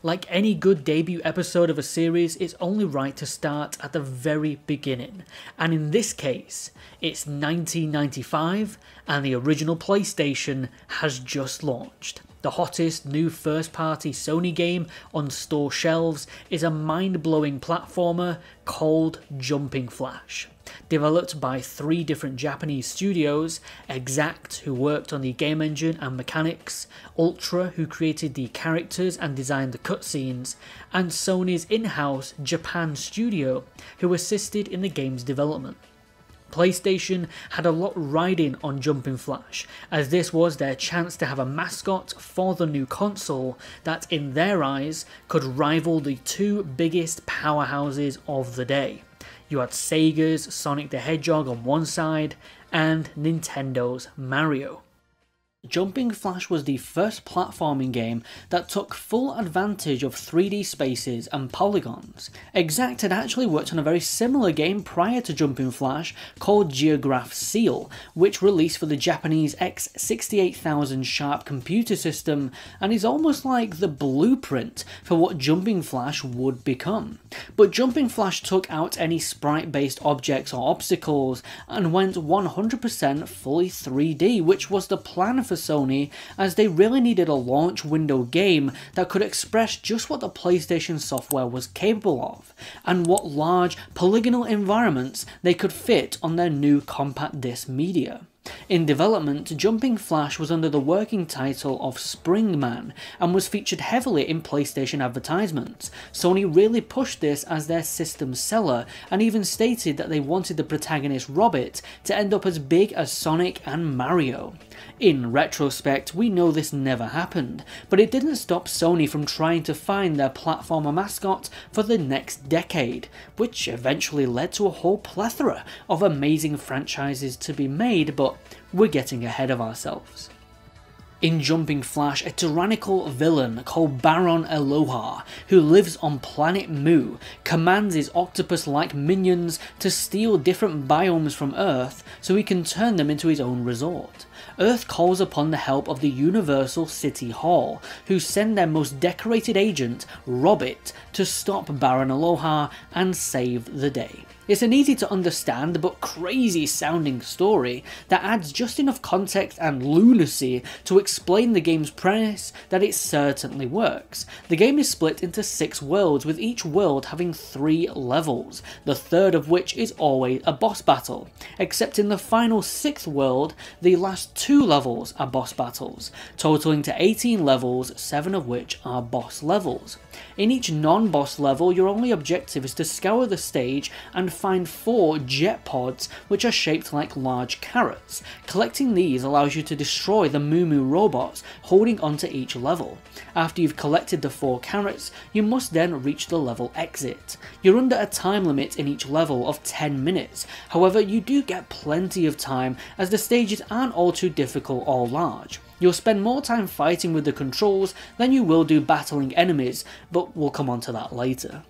Like any good debut episode of a series, it's only right to start at the very beginning, and in this case, it's 1995 and the original PlayStation has just launched. The hottest new first-party Sony game on store shelves is a mind-blowing platformer called Jumping Flash. Developed by 3 different Japanese studios, Exact, who worked on the game engine and mechanics, Ultra, who created the characters and designed the cutscenes, and Sony's in-house Japan studio, who assisted in the game's development. PlayStation had a lot riding on Jumping Flash, as this was their chance to have a mascot for the new console that, in their eyes, could rival the 2 biggest powerhouses of the day. You had Sega's Sonic the Hedgehog on one side, and Nintendo's Mario. Jumping Flash was the first platforming game that took full advantage of 3D spaces and polygons. Exact had actually worked on a very similar game prior to Jumping Flash called Geograph Seal, which released for the Japanese X68000 Sharp computer system and is almost like the blueprint for what Jumping Flash would become. But Jumping Flash took out any sprite-based objects or obstacles and went 100% fully 3D, which was the plan for Sony, as they really needed a launch window game that could express just what the PlayStation software was capable of, and what large polygonal environments they could fit on their new compact disc media. In development, Jumping Flash was under the working title of Springman and was featured heavily in PlayStation advertisements. Sony really pushed this as their system seller and even stated that they wanted the protagonist Robbit to end up as big as Sonic and Mario. In retrospect, we know this never happened, but it didn't stop Sony from trying to find their platformer mascot for the next decade, which eventually led to a whole plethora of amazing franchises to be made, but we're getting ahead of ourselves. In Jumping Flash, a tyrannical villain called Baron Aloha, who lives on planet Mu, commands his octopus-like minions to steal different biomes from Earth so he can turn them into his own resort. Earth calls upon the help of the Universal City Hall, who send their most decorated agent, Robbit, to stop Baron Aloha and save the day. It's an easy to understand but crazy sounding story that adds just enough context and lunacy to explain the game's premise that it certainly works. The game is split into 6 worlds, with each world having 3 levels, the third of which is always a boss battle, except in the final 6th world the last 2 levels are boss battles, totaling to 18 levels, 7 of which are boss levels. In each non-boss level, your only objective is to scour the stage and find 4 jet pods which are shaped like large carrots. Collecting these allows you to destroy the Moo Moo robots holding onto each level. After you've collected the 4 carrots, you must then reach the level exit. You're under a time limit in each level of 10 minutes, however you do get plenty of time as the stages aren't all too difficult or large. You'll spend more time fighting with the controls than you will do battling enemies, but we'll come on to that later.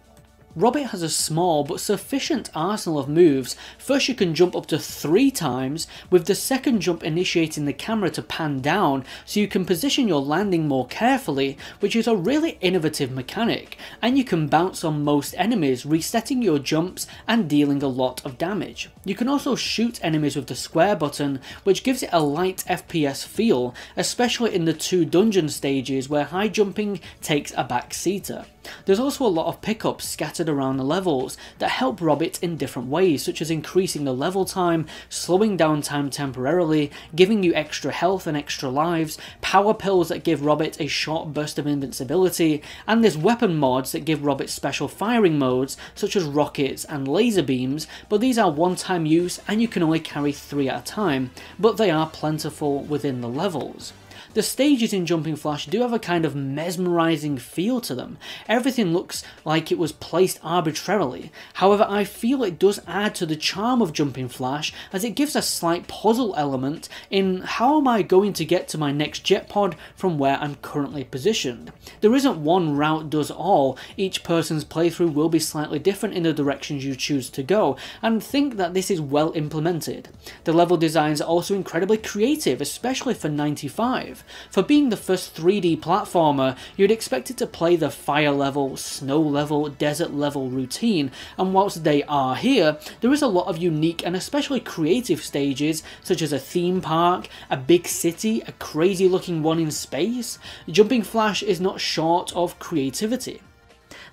Robbit has a small but sufficient arsenal of moves. First, you can jump up to 3 times, with the second jump initiating the camera to pan down so you can position your landing more carefully, which is a really innovative mechanic, and you can bounce on most enemies, resetting your jumps and dealing a lot of damage. You can also shoot enemies with the square button, which gives it a light FPS feel, especially in the 2 dungeon stages where high jumping takes a backseater. There's also a lot of pickups scattered around the levels that help Robbit in different ways, such as increasing the level time, slowing down time temporarily, giving you extra health and extra lives, power pills that give Robbit a short burst of invincibility, and there's weapon mods that give Robbit special firing modes such as rockets and laser beams, but these are one-time use and you can only carry 3 at a time, but they are plentiful within the levels. The stages in Jumping Flash do have a kind of mesmerising feel to them. Everything looks like it was placed arbitrarily. However, I feel it does add to the charm of Jumping Flash, as it gives a slight puzzle element in how am I going to get to my next jet pod from where I'm currently positioned. There isn't one route does all. Each person's playthrough will be slightly different in the directions you choose to go, and think that this is well implemented. The level designs are also incredibly creative, especially for 95. 1995. For being the first 3D platformer, you'd expect it to play the fire level, snow level, desert level routine, and whilst they are here, there is a lot of unique and especially creative stages, such as a theme park, a big city, a crazy looking one in space. Jumping Flash is not short of creativity.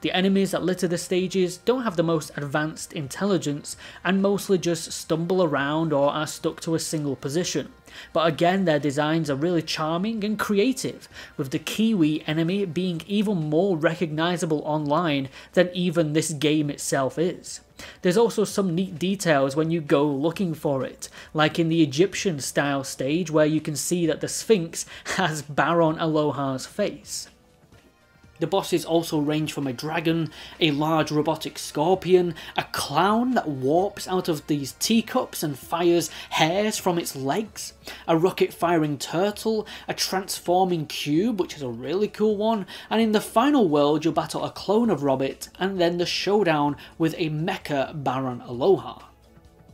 The enemies that litter the stages don't have the most advanced intelligence and mostly just stumble around or are stuck to a single position. But again, their designs are really charming and creative, with the Kiwi enemy being even more recognisable online than even this game itself is. There's also some neat details when you go looking for it, like in the Egyptian style stage where you can see that the Sphinx has Baron Aloha's face. The bosses also range from a dragon, a large robotic scorpion, a clown that warps out of these teacups and fires hairs from its legs, a rocket-firing turtle, a transforming cube, which is a really cool one, and in the final world you'll battle a clone of Robbit, and then the showdown with a mecha Baron Aloha.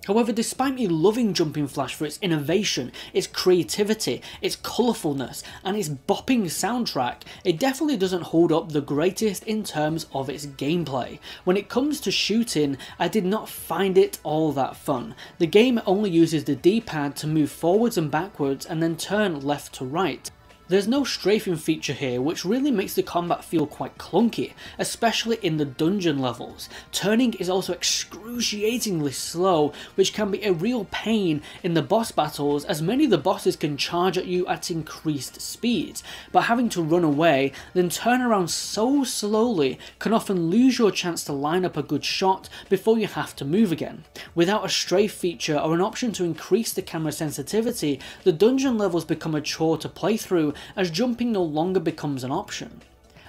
However, despite me loving Jumping Flash for its innovation, its creativity, its colourfulness, and its bopping soundtrack, it definitely doesn't hold up the greatest in terms of its gameplay. When it comes to shooting, I did not find it all that fun. The game only uses the D-pad to move forwards and backwards and then turn left to right. There's no strafing feature here, which really makes the combat feel quite clunky, especially in the dungeon levels. Turning is also excruciatingly slow, which can be a real pain in the boss battles, as many of the bosses can charge at you at increased speeds, but having to run away, then turn around so slowly can often lose your chance to line up a good shot before you have to move again. Without a strafe feature or an option to increase the camera sensitivity, the dungeon levels become a chore to play through, as jumping no longer becomes an option.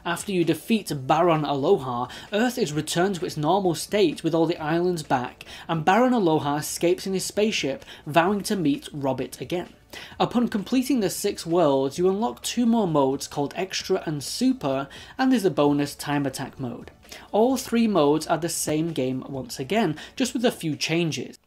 After you defeat Baron Aloha, Earth is returned to its normal state with all the islands back, and Baron Aloha escapes in his spaceship, vowing to meet Robbit again. Upon completing the 6 worlds, you unlock 2 more modes called Extra and Super, and there's a bonus Time Attack mode. All 3 modes are the same game once again, just with a few changes.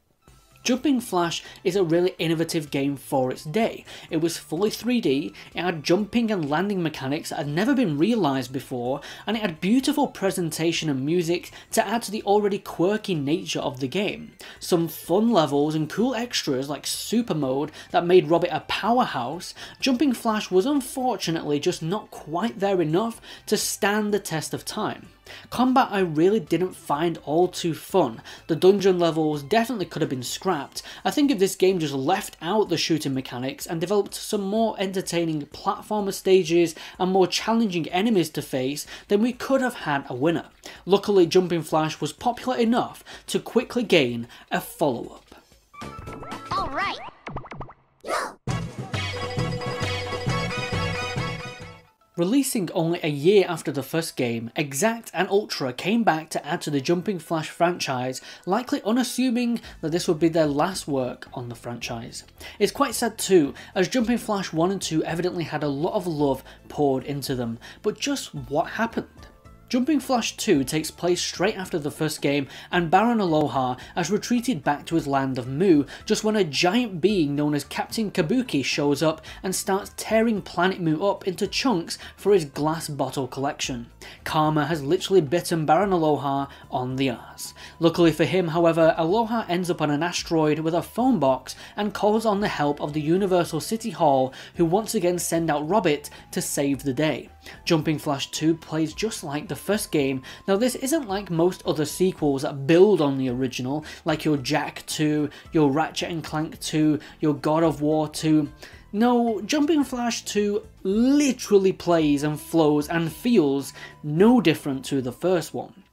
Jumping Flash is a really innovative game for its day. It was fully 3D, it had jumping and landing mechanics that had never been realised before, and it had beautiful presentation and music to add to the already quirky nature of the game. Some fun levels and cool extras like Super Mode that made Robbit a powerhouse. Jumping Flash was unfortunately just not quite there enough to stand the test of time. Combat I really didn't find all too fun. The dungeon levels definitely could have been scrapped. I think if this game just left out the shooting mechanics and developed some more entertaining platformer stages and more challenging enemies to face, then we could have had a winner. Luckily, Jumping Flash was popular enough to quickly gain a follow-up. Alright! Releasing only a year after the first game, Exact and Ultra came back to add to the Jumping Flash franchise, likely unassuming that this would be their last work on the franchise. It's quite sad too, as Jumping Flash 1 and 2 evidently had a lot of love poured into them, but just what happened? Jumping Flash 2 takes place straight after the first game, and Baron Aloha has retreated back to his land of Mu just when a giant being known as Captain Kabuki shows up and starts tearing Planet Mu up into chunks for his glass bottle collection. Karma has literally bitten Baron Aloha on the arse. Luckily for him, however, Aloha ends up on an asteroid with a phone box and calls on the help of the Universal City Hall, who once again send out Robbit to save the day. Jumping Flash 2 plays just like the first game. Now this isn't like most other sequels that build on the original, like your Jak 2, your Ratchet and Clank 2, your God of War 2. No, Jumping Flash 2 literally plays and flows and feels no different to the first one.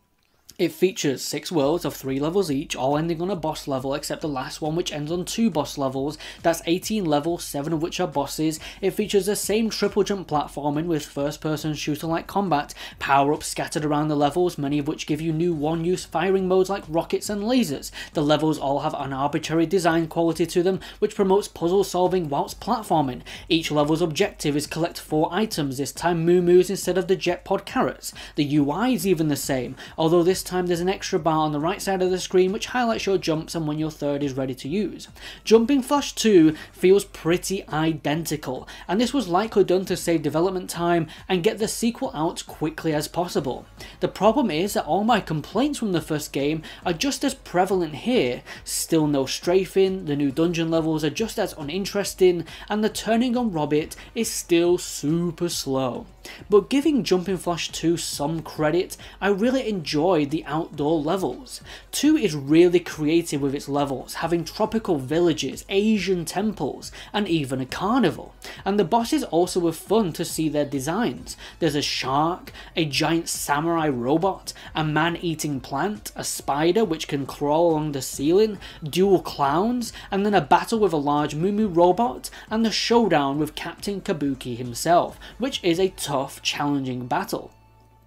It features 6 worlds of 3 levels each, all ending on a boss level except the last one, which ends on 2 boss levels. That's 18 levels, 7 of which are bosses. It features the same triple jump platforming with first person shooter like combat, power-ups scattered around the levels, many of which give you new one-use firing modes like rockets and lasers. The levels all have an arbitrary design quality to them, which promotes puzzle solving whilst platforming. Each level's objective is collect 4 items, this time moo-moos instead of the Jetpod carrots. The UI is even the same, although this time there's an extra bar on the right side of the screen which highlights your jumps and when your third is ready to use. Jumping Flash 2 feels pretty identical, and this was likely done to save development time and get the sequel out quickly as possible. The problem is that all my complaints from the first game are just as prevalent here. Still no strafing, the new dungeon levels are just as uninteresting, and the turning on Robbit is still super slow. But giving Jumping Flash 2 some credit, I really enjoyed the outdoor levels. 2 is really creative with its levels, having tropical villages, Asian temples, and even a carnival. And the bosses also were fun to see their designs. There's a shark, a giant samurai robot, a man-eating plant, a spider which can crawl along the ceiling, dual clowns, and then a battle with a large Moo robot, and the showdown with Captain Kabuki himself, which is a tough, challenging battle.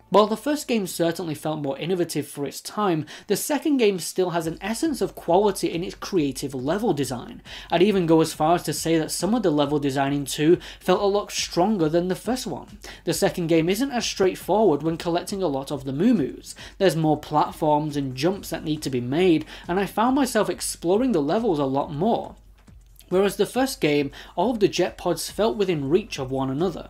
While the first game certainly felt more innovative for its time, the second game still has an essence of quality in its creative level design. I'd even go as far as to say that some of the level design in 2 felt a lot stronger than the first one. The second game isn't as straightforward when collecting a lot of the Moo-Moos. There's more platforms and jumps that need to be made, and I found myself exploring the levels a lot more. Whereas the first game, all of the jet pods felt within reach of one another.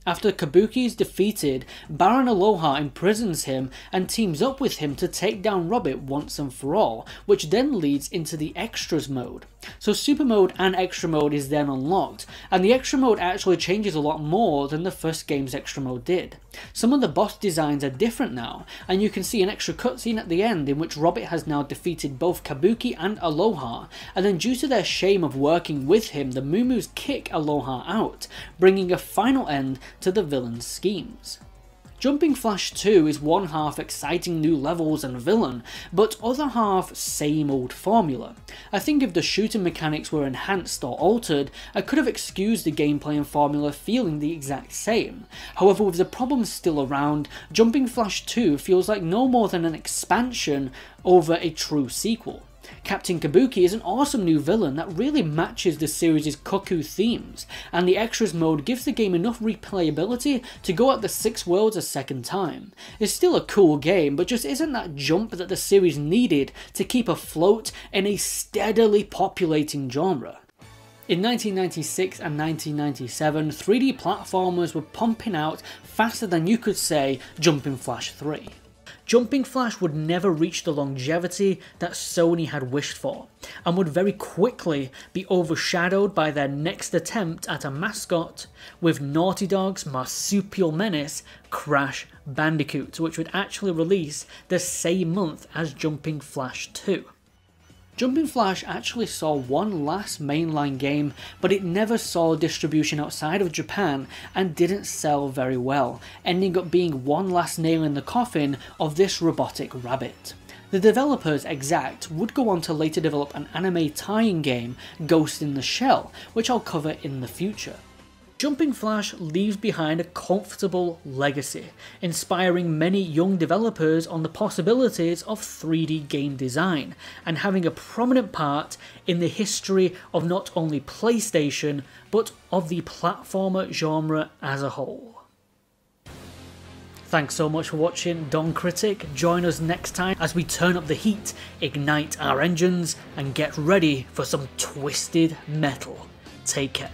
After Kabuki is defeated, Baron Aloha imprisons him and teams up with him to take down Robbit once and for all, which then leads into the Extras mode. So Super Mode and Extra Mode is then unlocked, and the Extra Mode actually changes a lot more than the first game's Extra Mode did. Some of the boss designs are different now, and you can see an extra cutscene at the end in which Robbit has now defeated both Kabuki and Aloha, and then due to their shame of working with him, the Moo-Moos kick Aloha out, bringing a final end to the villain's schemes. Jumping Flash 2 is one half exciting new levels and villain, but other half same old formula. I think if the shooting mechanics were enhanced or altered, I could have excused the gameplay and formula feeling the exact same. However, with the problems still around, Jumping Flash 2 feels like no more than an expansion over a true sequel. Captain Kabuki is an awesome new villain that really matches the series' cuckoo themes, and the Extras mode gives the game enough replayability to go at the 6 worlds a second time. It's still a cool game, but just isn't that jump that the series needed to keep afloat in a steadily populating genre. In 1996 and 1997, 3D platformers were pumping out faster than you could say Jumping Flash 3. Jumping Flash would never reach the longevity that Sony had wished for, and would very quickly be overshadowed by their next attempt at a mascot with Naughty Dog's marsupial menace, Crash Bandicoot, which would actually release the same month as Jumping Flash 2. Jumping Flash actually saw one last mainline game, but it never saw distribution outside of Japan and didn't sell very well, ending up being one last nail in the coffin of this robotic rabbit. The developers, Exact, would go on to later develop an anime tie-in game, Ghost in the Shell, which I'll cover in the future. Jumping Flash leaves behind a comfortable legacy, inspiring many young developers on the possibilities of 3D game design, and having a prominent part in the history of not only PlayStation, but of the platformer genre as a whole. Thanks so much for watching Don Critic. Join us next time as we turn up the heat, ignite our engines, and get ready for some twisted metal. Take care.